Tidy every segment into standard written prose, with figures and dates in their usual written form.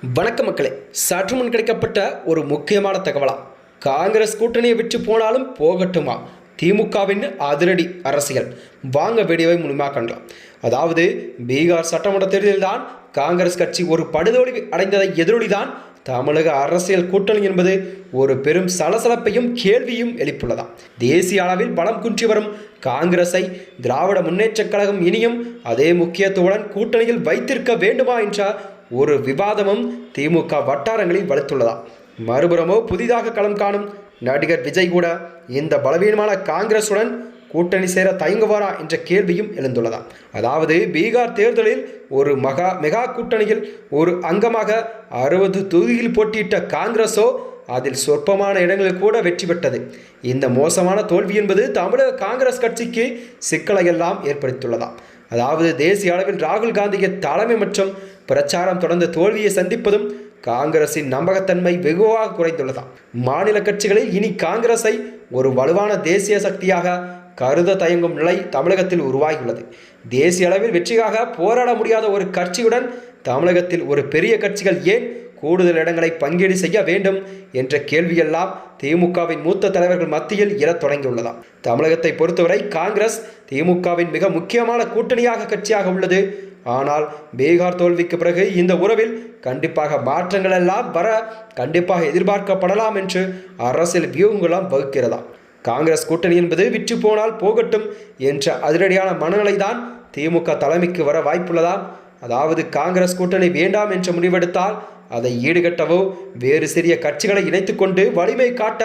வணக்க மக்களே, சற்று முன் கிடைக்கப்பட்ட ஒரு முக்கியமான தகவலா? காங்கிரஸ் கூட்டணியை விட்டு போனாலும் போகட்டுமா? திமுகவின் அதிரடி அரசியல். வாங்க வீடியோவை முழுமையாக காணலாம். அதாவது பீகார் சட்டமன்ற தேர்தலில் தான் காங்கிரஸ் கட்சி ஒரு படுதோல்வி அடைந்ததை எதிரொலிதான் தமிழக அரசியல் கூட்டணி என்பது ஒரு பெரும் சலசலப்பையும் கேள்வியும் எழுப்புள்ளதாம். தேசிய அளவில் பலம் குன்றி வரும் காங்கிரஸை திராவிட முன்னேற்றக் கழகம் இனியும் அதே முக்கியத்துவத்துடன் கூட்டணியில் வைத்திருக்க வேண்டுமா என்ற ஒரு விவாதமும் திமுக வட்டாரங்களில் வலுத்துள்ளதா. மறுபுறமோ புதிதாக களம் காணும் நடிகர் விஜய் கூட இந்த பலவீனமான காங்கிரசுடன் கூட்டணி சேர தயங்குவாரா என்ற கேள்வியும் எழுந்துள்ளதா. அதாவது பீகார் தேர்தலில் ஒரு மெகா கூட்டணியில் ஒரு அங்கமாக 60 தொகுதியில் போட்டியிட்ட காங்கிரஸோ அதில் சொற்பமான இடங்களில் கூட வெற்றி பெற்றது. இந்த மோசமான தோல்வி என்பது தமிழக காங்கிரஸ் கட்சிக்கு சிக்கலை எல்லாம் ஏற்படுத்தியுள்ளதாம். அதாவது தேசிய அளவில் ராகுல் காந்திக்கு தலைமை மற்றும் பிரச்சாரம் தொடர்ந்து தோல்வியை சந்திப்பதும் காங்கிரசின் நம்பகத்தன்மை வெகுவாக குறைந்துள்ளதாம். மாநில கட்சிகளில் இனி காங்கிரஸை ஒரு வலுவான தேசிய சக்தியாக கருத தயங்கும் நிலை தமிழகத்தில் உருவாகியுள்ளது. தேசிய அளவில் வெற்றிக்காக போராட முடியாத ஒரு கட்சியுடன் தமிழகத்தில் ஒரு பெரிய கட்சிகள் ஏன் கூடுதல் இடங்களை பங்கீடு செய்ய வேண்டும் என்ற கேள்வியெல்லாம் திமுகவின் மூத்த தலைவர்கள் மத்தியில் எழத் தொடங்கியுள்ளதாம். தமிழகத்தை பொறுத்தவரை காங்கிரஸ் திமுகவின் மிக முக்கியமான கூட்டணியாக கட்சியாக உள்ளது. ஆனால் பீகார் தோல்விக்கு பிறகு இந்த உறவில் கண்டிப்பாக மாற்றங்கள் எல்லாம் வர கண்டிப்பாக எதிர்பார்க்கப்படலாம் என்று அரசியல் வியூகங்களாம் வகுக்கிறதாம். காங்கிரஸ் கூட்டணி என்பது விற்று போனால் போகட்டும் என்ற அதிரடியான மனநிலை தான் திமுக தலைமைக்கு வர வாய்ப்புள்ளதாம். அதாவது காங்கிரஸ் கூட்டணி வேண்டாம் என்று முடிவெடுத்தால் அதை ஈடுகட்டவோ வேறு சிறிய கட்சிகளை இணைத்துக்கொண்டு வலிமை காட்ட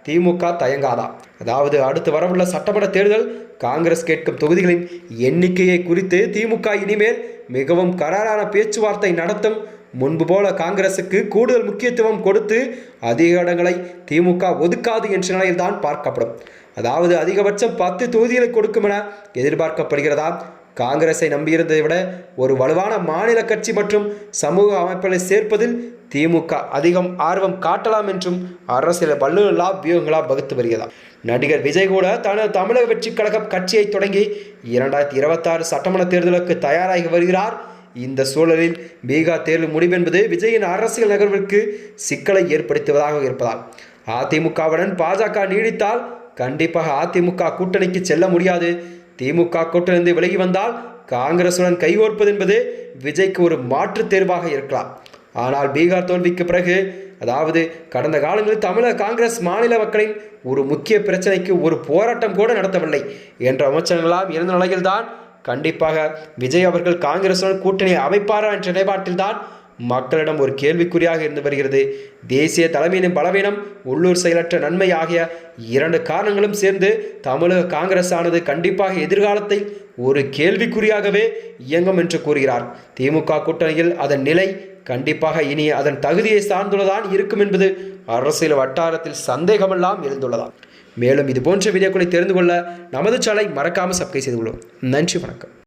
திமுக தயங்காதாம். அதாவது அடுத்து வரவுள்ள சட்டமன்ற தேர்தல் காங்கிரஸ் கேட்கும் தொகுதிகளின் எண்ணிக்கையை குறித்து திமுக இனிமேல் மிகவும் கராரான பேச்சுவார்த்தை நடத்தும். முன்பு போல காங்கிரசுக்கு கூடுதல் முக்கியத்துவம் கொடுத்து அதிக இடங்களை திமுக ஒதுக்காது என்ற நிலையில்தான் பார்க்கப்படும். அதாவது அதிகபட்சம் 10 தொகுதிகளை கொடுக்கும் என எதிர்பார்க்கப்படுகிறதா. காங்கிரஸை நம்பியிருந்ததை விட ஒரு வலுவான மாநில கட்சி மற்றும் சமூக அமைப்புகளை சேர்ப்பதில் திமுக அதிகம் ஆர்வம் காட்டலாம் என்றும் அரசியல் வல்லுநர்களா வியூகங்களாக வகுத்து வருகிறதா. நடிகர் விஜய் கூட தனது தமிழக வெற்றி கழகம் கட்சியை தொடங்கி 2026 சட்டமன்ற தேர்தலுக்கு தயாராகி வருகிறார். இந்த சூழலில் பீகார் தேர்தல் முடிவு என்பது விஜயின் அரசியல் நகர்வுக்கு சிக்கலை ஏற்படுத்துவதாக இருப்பதால் அதிமுகவுடன் பாஜக நீடித்தால் கண்டிப்பாக அதிமுக கூட்டணிக்கு செல்ல முடியாது. திமுக கூட்டணிந்து விலகி வந்தால் காங்கிரசுடன் கைகோர்ப்பது என்பது விஜய்க்கு ஒரு மாற்று தேர்வாக இருக்கலாம். ஆனால் பீகார் தோல்விக்கு பிறகு, அதாவது கடந்த காலங்களில் தமிழக காங்கிரஸ் மாநில மக்களின் ஒரு முக்கிய பிரச்சனைக்கு ஒரு போராட்டம் கூட நடத்தவில்லை என்ற விமர்சனங்களாம் இருந்த நிலையில்தான் கண்டிப்பாக விஜய் அவர்கள் காங்கிரசுடன் கூட்டணி அமைப்பாரா என்ற நிலைப்பாட்டில்தான் மக்களிடம் ஒரு கேள்விக்குறியாக இருந்து வருகிறது. தேசிய தலைமையின் பலவீனம், உள்ளூர் செயலற்ற நன்மை ஆகிய 2 காரணங்களும் சேர்ந்து தமிழக காங்கிரஸ் ஆனது கண்டிப்பாக எதிர்காலத்தில் ஒரு கேள்விக்குறியாகவே இயங்கும் என்று கூறுகிறார். திமுக கூட்டணியில் அதன் நிலை கண்டிப்பாக இனி அதன் தகுதியை சார்ந்துள்ளதான் இருக்கும் என்பது அரசியல் வட்டாரத்தில் சந்தேகமெல்லாம் எழுந்துள்ளதாம். மேலும் இது போன்ற வீடியோக்களை தெரிந்து கொள்ள நமது சேனலை மறக்காமல் சப்ஸ்கிரைப் செய்து கொள்ளும். நன்றி, வணக்கம்.